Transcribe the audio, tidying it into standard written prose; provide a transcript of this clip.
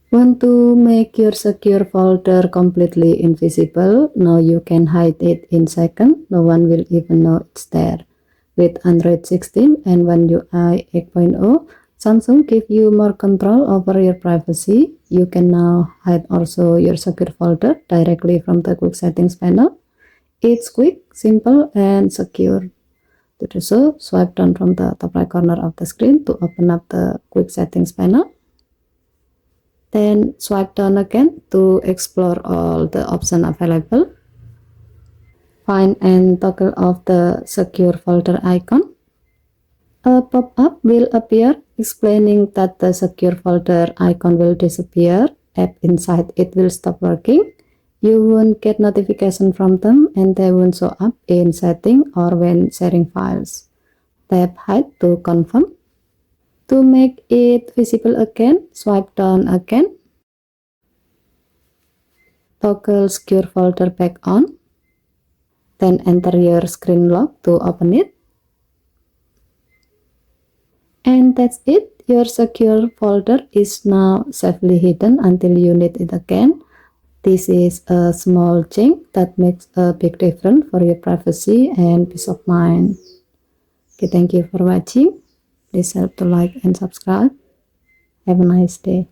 Want to make your secure folder completely invisible? Now you can hide it in seconds. No one will even know it's there. With Android 16 and One UI 8.0, Samsung give you more control over your privacy. You can now hide also your secure folder directly from the quick settings panel. It's quick, simple, and secure. To do so, swipe down from the top right corner of the screen to open up the quick settings panel. Then swipe down again to explore all the options available. Find and toggle off the secure folder icon. A pop-up will appear explaining that the secure folder icon will disappear. App inside it will stop working. You won't get notification from them and they won't show up in setting or when sharing files. Tap hide to confirm. To make it visible again, swipe down again. Toggle secure folder back on. Then enter your screen lock to open it. And that's it. Your secure folder is now safely hidden until you need it again. This is a small change that makes a big difference for your privacy and peace of mind. Okay, thank you for watching. Please help to like and subscribe. Have a nice day.